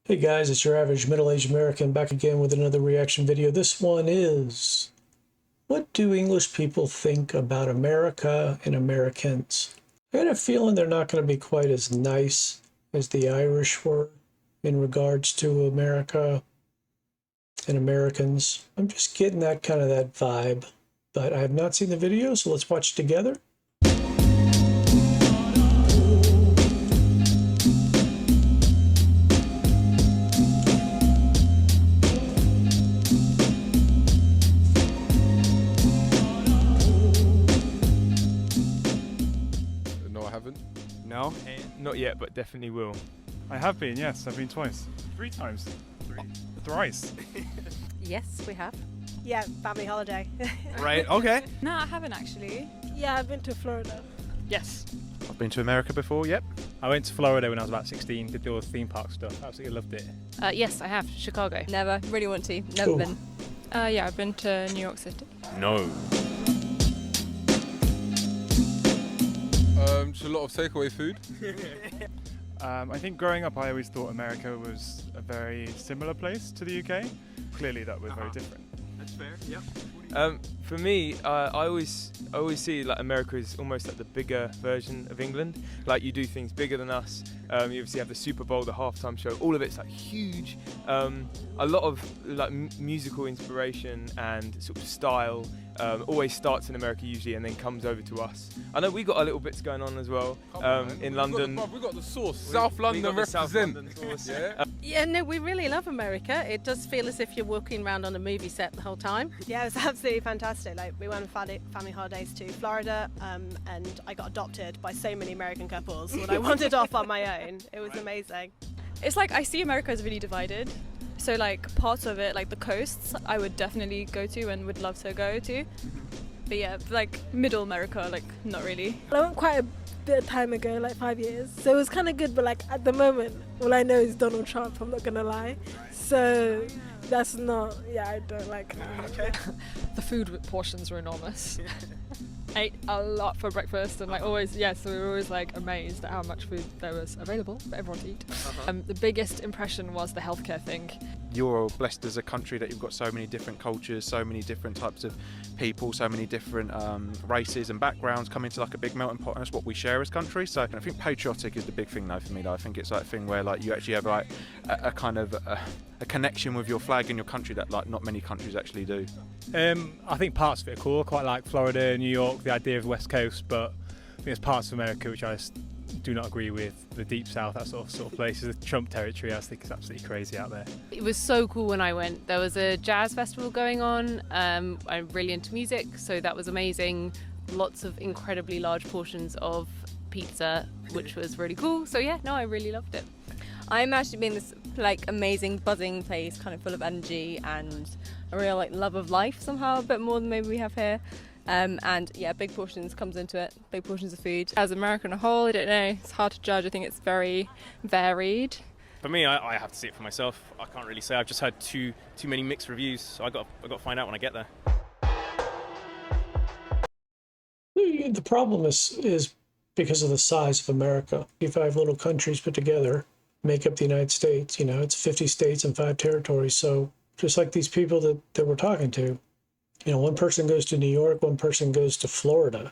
Hey guys, it's your average middle-aged American back again with another reaction video. This one is, what do English people think about America and Americans? I had a feeling they're not going to be quite as nice as the Irish were in regards to America and Americans. I'm just getting that kind of that vibe, but I have not seen the video, so let's watch it together. No, I haven't. No, not yet, but definitely will. I have been, yes. I've been twice. 3 times. Thrice. Yes, we have. Yeah, family holiday. Right, okay. No, I haven't actually. Yeah, I've been to Florida. Yes. I've been to America before, yep. I went to Florida when I was about 16, did all the theme park stuff. Absolutely loved it. Yes, I have. Chicago. Never. Really want to. Never Cool. been. Yeah, I've been to New York City. No. Just a lot of takeaway food. I think growing up I always thought America was a very similar place to the UK. Clearly that was very different. That's fair, yep. For me, I always see like America is almost like the bigger version of England. Like you do things bigger than us. You obviously have the Super Bowl, the halftime show. All of it's like huge. A lot of like musical inspiration and sort of style always starts in America usually, and then comes over to us. I know we got our little bits going on as well in London. We got the sauce. South London represent. Yeah, no, we really love America. It does feel as if you're walking around on a movie set the whole time. Yeah, it was absolutely fantastic. Like we went on family holidays to Florida, and I got adopted by so many American couples when I wandered off on my own. It was amazing. It's like I see America as really divided. So like parts of it, like the coasts, I would definitely go to and would love to go to. But yeah, like middle America, like not really. I went quite a bit of time ago, like 5 years. So it was kind of good, but like at the moment, all I know is Donald Trump, I'm not gonna lie. So that's not, yeah, I don't like it. The food portions were enormous. Ate a lot for breakfast and like always, yes, we were always like amazed at how much food there was available for everyone to eat. The biggest impression was the healthcare thing. You're blessed as a country that you've got so many different cultures, so many different types of people, so many different races and backgrounds come into like a big melting pot, and that's what we share as country. So I think patriotic is the big thing though for me though. I think it's like a thing where like you actually have like a kind of a connection with your flag and your country that like not many countries actually do. I think parts of it are cool. I quite like Florida, New York, the idea of the West Coast, but I think there's parts of America which I just do not agree with. The Deep South, that sort of places, the Trump territory, I think is absolutely crazy out there. It was so cool when I went. There was a jazz festival going on. I'm really into music, so that was amazing. Lots of incredibly large portions of pizza, which was really cool. So yeah, no, I really loved it. I imagined it being this like amazing buzzing place, kind of full of energy and a real like love of life somehow, a bit more than maybe we have here. And yeah, big portions comes into it, big portions of food. As America on a whole, I don't know, it's hard to judge. I think it's very varied. For me, I have to see it for myself. I can't really say. I've just heard too many mixed reviews, so I got to find out when I get there. The problem is because of the size of America. 55 little countries put together make up the United States. You know, it's 50 states and 5 territories. So just like these people that we're talking to, you know, one person goes to New York, one person goes to Florida.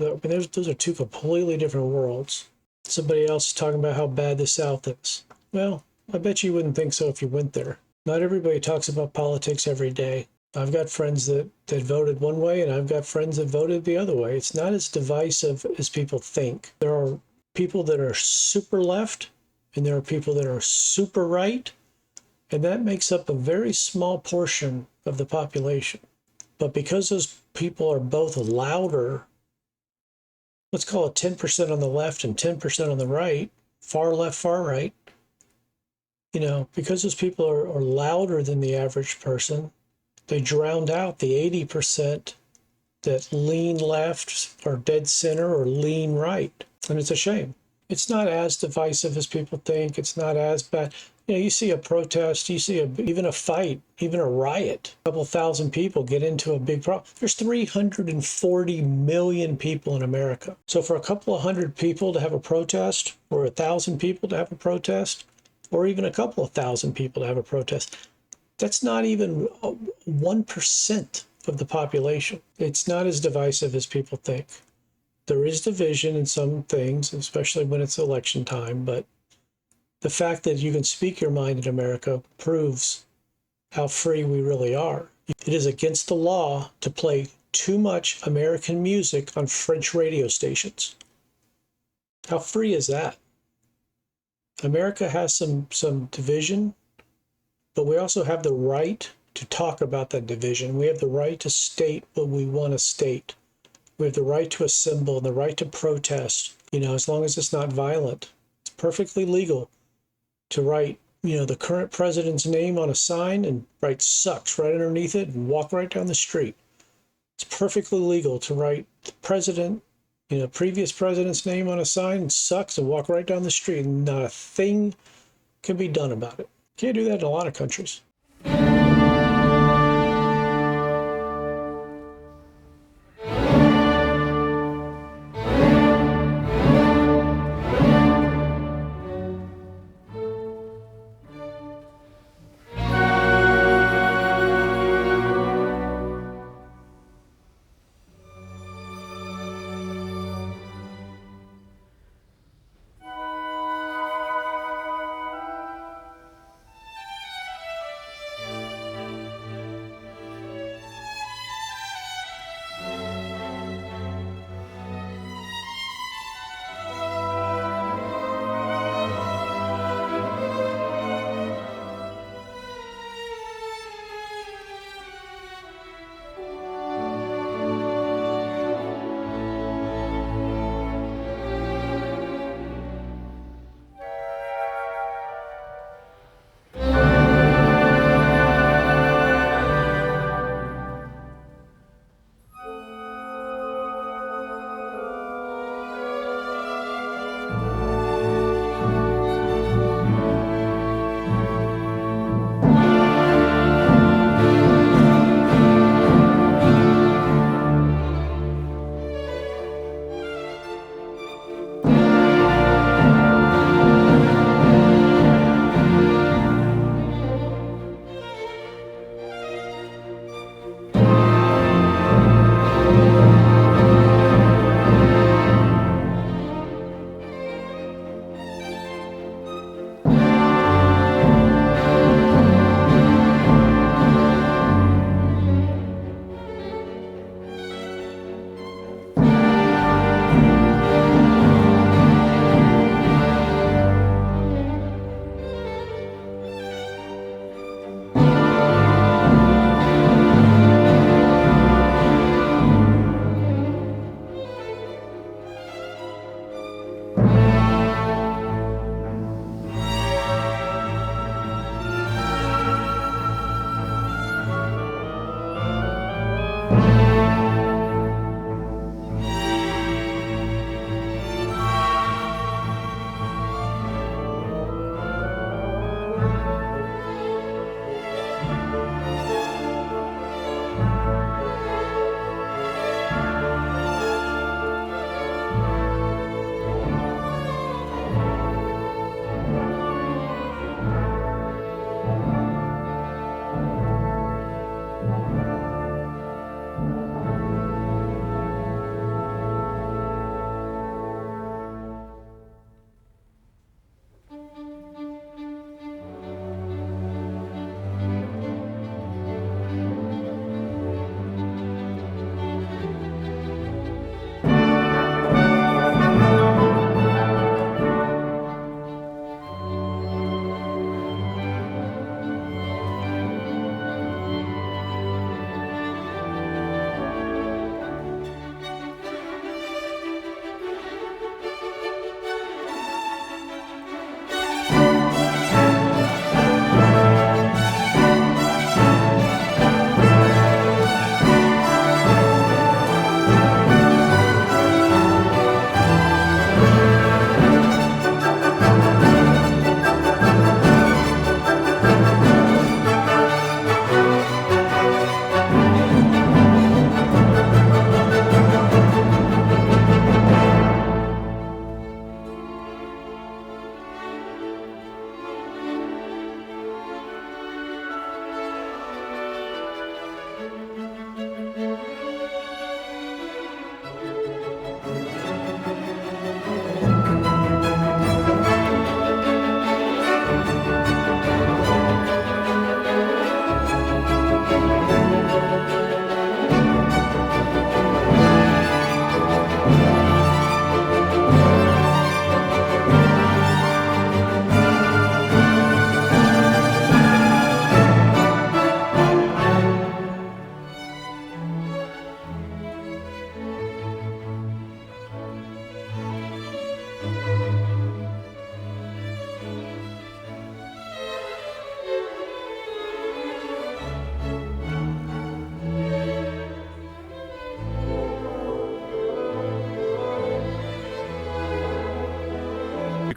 I mean, those are 2 completely different worlds. Somebody else is talking about how bad the South is. Well, I bet you wouldn't think so if you went there. Not everybody talks about politics every day. I've got friends that voted one way, and I've got friends that voted the other way. It's not as divisive as people think. There are people that are super left, and there are people that are super right, and that makes up a very small portion of the population. But because those people are both louder, let's call it 10% on the left and 10% on the right, far left, far right, you know, because those people are louder than the average person, they drowned out the 80% that lean left or dead center or lean right. And it's a shame. It's not as divisive as people think. It's not as bad. You know, you see a protest, you see even a fight, even a riot. A couple thousand people get into a big problem. There's 340 million people in America. So for a couple of hundred people to have a protest, or 1,000 people to have a protest, or even a couple of thousand people to have a protest. That's not even 1% of the population. It's not as divisive as people think. There is division in some things, especially when it's election time, but the fact that you can speak your mind in America proves how free we really are. It is against the law to play too much American music on French radio stations. How free is that? America has some division, but we also have the right to talk about that division. We have the right to state what we want to state. We have the right to assemble and the right to protest, as long as it's not violent. It's perfectly legal to write, the current president's name on a sign and write "sucks" right underneath it and walk right down the street. It's perfectly legal to write the president, previous president's name on a sign and "sucks" and walk right down the street, and not a thing can be done about it. Can't do that in a lot of countries.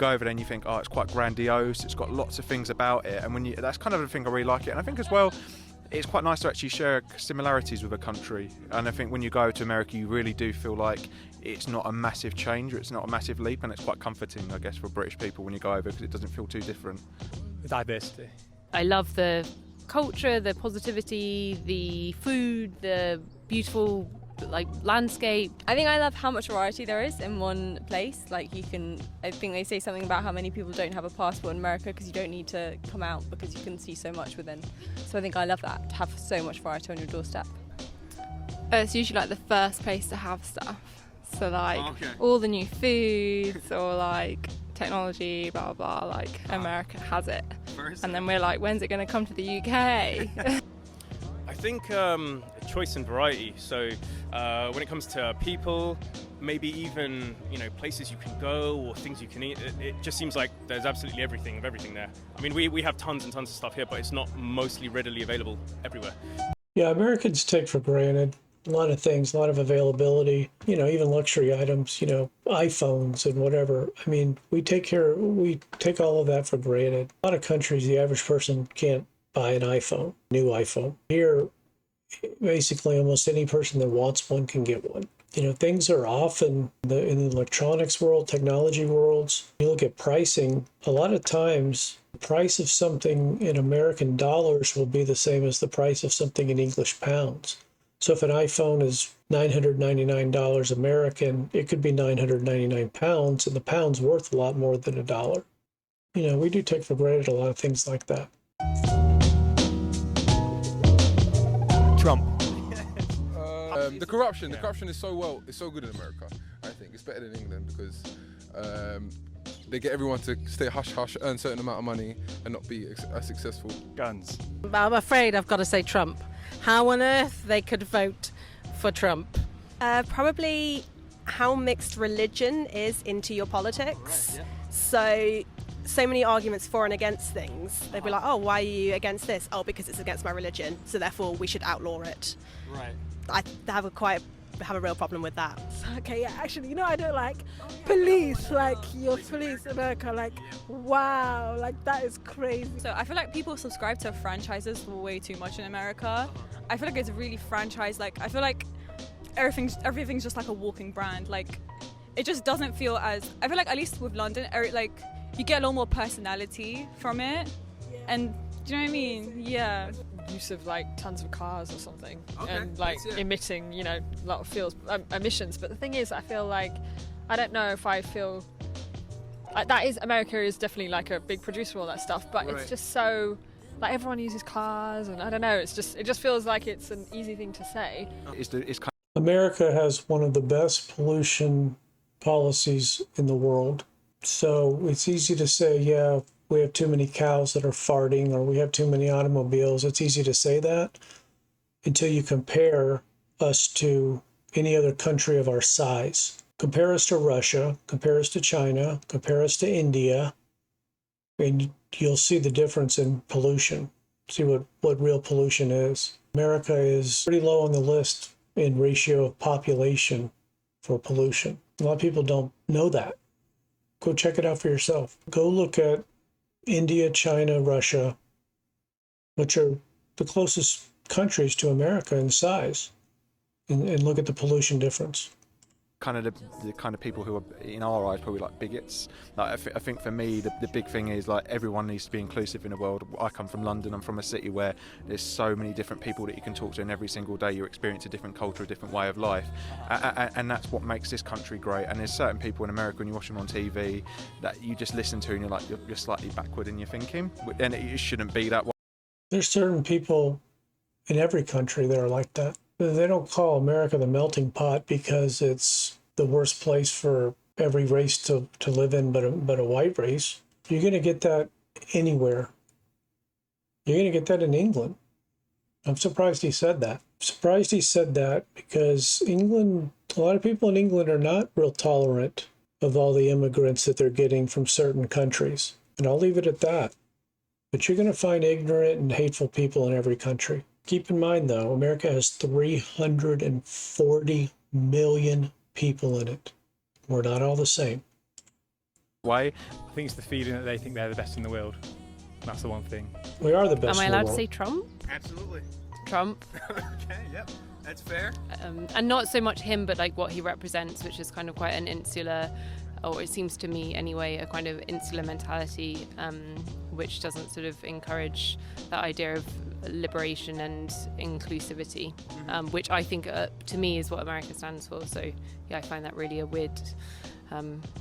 go over there and you think, oh, it's quite grandiose, it's got lots of things about it, and that's kind of the thing I really like it. And I think as well, it's quite nice to actually share similarities with a country. And I think when you go to America, you really do feel like it's not a massive change, or it's not a massive leap, and it's quite comforting, I guess, for British people when you go over, because it doesn't feel too different. The diversity. I love the culture, the positivity, the food, the beautiful landscape. I think I love how much variety there is in one place. Like I think they say something about how many people don't have a passport in America because you don't need to come out because you can see so much within. So I think I love that, to have so much variety on your doorstep. It's usually like the first place to have stuff. So all the new foods or technology, blah, blah, blah, America has it. And then we're like, when's it going to come to the UK? I think choice and variety. So when it comes to people, maybe even places you can go or things you can eat, it just seems like there's absolutely everything there. I mean, we have tons and tons of stuff here, but it's not mostly readily available everywhere. Yeah, Americans take for granted a lot of things, a lot of availability, even luxury items, iPhones and whatever. I mean, we take all of that for granted. A lot of countries, the average person can't buy an iPhone, new iPhone. Here, basically almost any person that wants one can get one. Things are often in the electronics world, technology worlds. You look at pricing, a lot of times the price of something in American dollars will be the same as the price of something in English pounds. So if an iPhone is $999 American, it could be 999 pounds, and the pound's worth a lot more than $1. We do take for granted a lot of things like that. Trump. The corruption is it's so good in America. I think it's better than England because they get everyone to stay hush hush, earn a certain amount of money, and not be as successful. Guns. I'm afraid I've got to say Trump. How on earth they could vote for Trump? Probably how mixed religion is into your politics. So many arguments for and against things. They'd be like, oh, why are you against this? Oh, because it's against my religion, so therefore we should outlaw it. Right. I have a real problem with that. Okay, yeah, actually, I don't like police, your police in America, wow, that is crazy. So I feel like people subscribe to franchises way too much in America. I feel like it's really franchised. I feel like everything's just like a walking brand. It just doesn't feel as, I feel like at least with London, you get a lot more personality from it. Yeah. And do you know what I mean? Yeah. Use of tons of cars or something, and emitting a lot of emissions. But the thing is, I feel I don't know if I feel that is America is definitely a big producer of all that stuff, but it's just so everyone uses cars, and I don't know, it just feels like it's an easy thing to say. America has one of the best pollution policies in the world, so it's easy to say, yeah, we have too many cows that are farting, or we have too many automobiles. It's easy to say that until you compare us to any other country of our size. Compare us to Russia, compare us to China, compare us to India, and you'll see the difference in pollution. See what real pollution is. America is pretty low on the list in ratio of population for pollution. A lot of people don't know that. Go check it out for yourself. Go look at India, China, Russia, which are the closest countries to America in size, and look at the pollution difference. Kind of the kind of people who are in our eyes probably bigots. I think for me the big thing is everyone needs to be inclusive in the world. I come from London. I'm from a city where there's so many different people that you can talk to, and every single day you experience a different culture, a different way of life, and that's what makes this country great. And there's certain people in America, when you watch them on TV, that you just listen to and you're slightly backward in your thinking, and it shouldn't be that way. There's certain people in every country that are like that. They don't call America the melting pot because it's the worst place for every race to live in but a white race. You're going to get that anywhere. You're going to get that in England. I'm surprised he said that. I'm surprised he said that because England, a lot of people in England are not real tolerant of all the immigrants that they're getting from certain countries. And I'll leave it at that. But you're going to find ignorant and hateful people in every country. Keep in mind, though, America has 340 million people in it. We're not all the same. way. I think it's the feeling that they think they're the best in the world. That's the one thing. We are the best Am I in the allowed to world. say Trump? Absolutely. Trump. Okay, yep, that's fair. And not so much him, but like what he represents, which is kind of quite an insular, or it seems to me anyway, a kind of insular mentality, which doesn't sort of encourage that idea of liberation and inclusivity, which I think to me is what America stands for. So yeah, I find that really a weird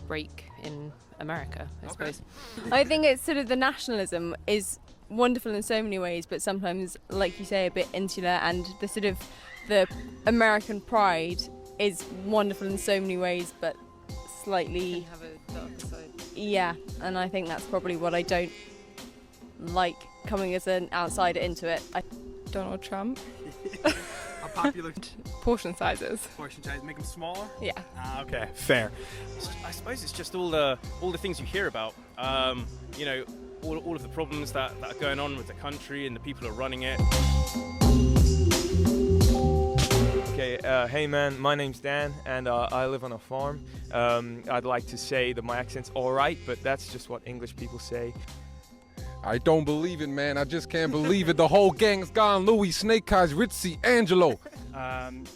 break in America, I suppose. I think it's sort of the nationalism is wonderful in so many ways, but sometimes, like you say, a bit insular, and the sort of the American pride is wonderful in so many ways, but slightly Have a darker side. yeah, and I think that's probably what I don't like coming as an outsider into it. Donald Trump. A popular Portion sizes. portion size, make them smaller. Yeah. Okay, fair. I suppose it's just all the things you hear about. You know, all of the problems that are going on with the country and the people who are running it. Okay, hey man, my name's Dan, and I live on a farm. I'd like to say that my accent's alright, but that's just what English people say. I don't believe it, man. I just can't believe it. The whole gang's gone. Louis, Snake Eyes, Ritzy, Angelo.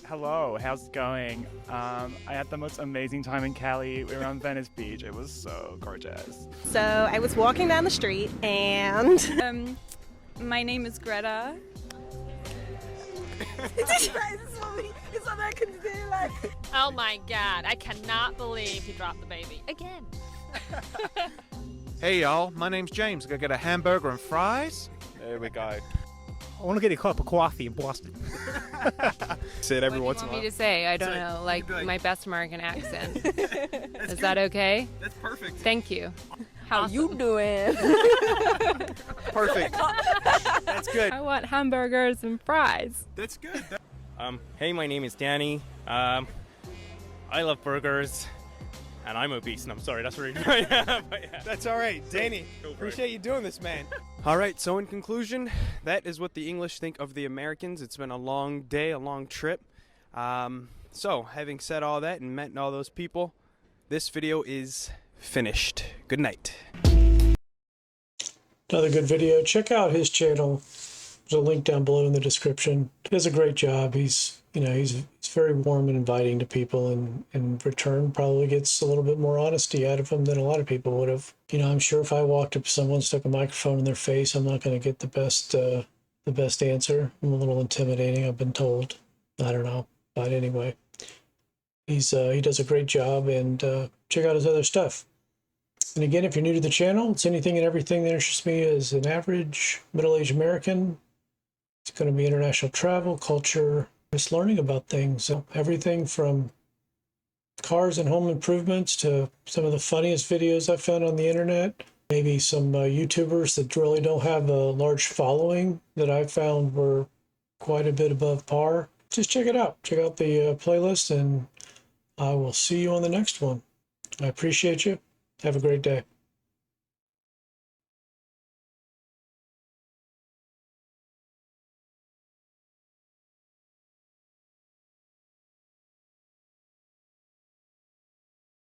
Hello, how's it going? I had the most amazing time in Cali. We were on Venice Beach. It was so gorgeous. So I was walking down the street and My name is Greta. It's what I can do, like. Oh my god, I cannot believe he dropped the baby. Again. Hey y'all, my name's James. Gonna get a hamburger and fries. There we go. I want to get a cup of coffee in Boston. Say it every What once do in you a want me while. to say? I don't Say- know, you like could be like- my best American accent. Is that okay? That's perfect. Thank you. How you doing? Perfect. That's good. I want hamburgers and fries. That's good. Hey, my name is Danny. I love burgers, and I'm obese. And I'm sorry, that's really but yeah. That's all right, Danny. Go for it. Appreciate you doing this, man. All right, so in conclusion, that is what the English think of the Americans. It's been a long day, a long trip. So, having said all that and met all those people, this video is finished. Good night. Another good video. Check out his channel. There's a link down below in the description. He does a great job. He's very warm and inviting to people, and in return probably gets a little bit more honesty out of them than a lot of people would have. I'm sure if I walked up to someone, stuck a microphone in their face, I'm not going to get the best answer. I'm a little intimidating, I've been told. I don't know, but anyway, he does a great job, and check out his other stuff. And again, if you're new to the channel, it's anything and everything that interests me as an average middle-aged American. It's going to be international travel, culture, just learning about things. So everything from cars and home improvements to some of the funniest videos I found on the internet. Maybe some YouTubers that really don't have a large following that I found were quite a bit above par. Just check it out. Check out the playlist, and I will see you on the next one. I appreciate you. Have a great day.